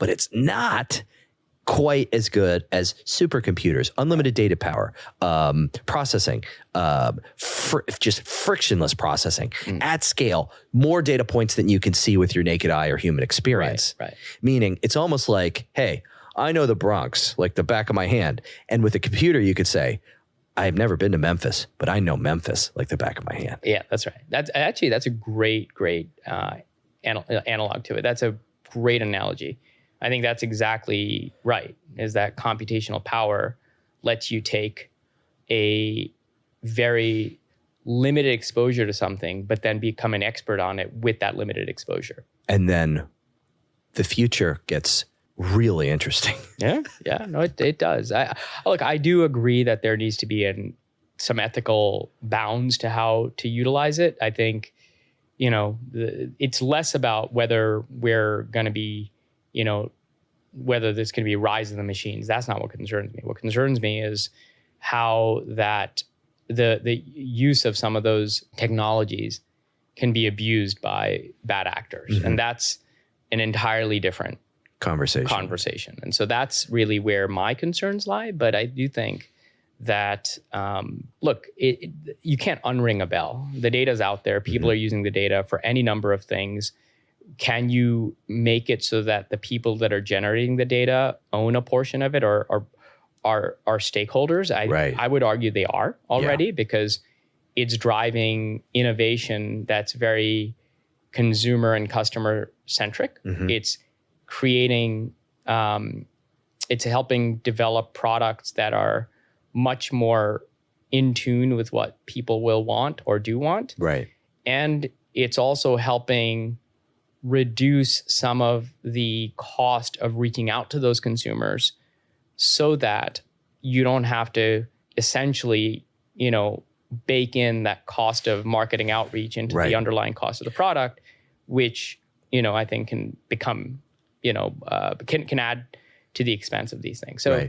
but it's not quite as good as supercomputers, unlimited data power, processing, just frictionless processing at scale, more data points than you can see with your naked eye or human experience. Right. Meaning it's almost like, hey, I know the Bronx like the back of my hand. And with a computer, you could say, I've never been to Memphis, but I know Memphis like the back of my hand. Yeah, that's right. That's a great analog to it. That's a great analogy. I think that's exactly right, is that computational power lets you take a very limited exposure to something, but then become an expert on it with that limited exposure. And then the future gets really interesting. Yeah, no, it does. I do agree that there needs to be some ethical bounds to how to utilize it. I think, it's less about whether we're going to be, whether there's going to be a rise of the machines. That's not what concerns me. What concerns me is how that the use of some of those technologies can be abused by bad actors. And that's an entirely different conversation. And so that's really where my concerns lie. But I do think that, you can't unring a bell. The data's out there. People are using the data for any number of things. Can you make it so that the people that are generating the data own a portion of it or are stakeholders? I would argue they are already because it's driving innovation that's very consumer and customer centric. It's creating, it's helping develop products that are much more in tune with what people will want or do want. Right. And it's also helping reduce some of the cost of reaching out to those consumers so that you don't have to essentially, bake in that cost of marketing outreach into the underlying cost of the product, which, I think can become, can add to the expense of these things. So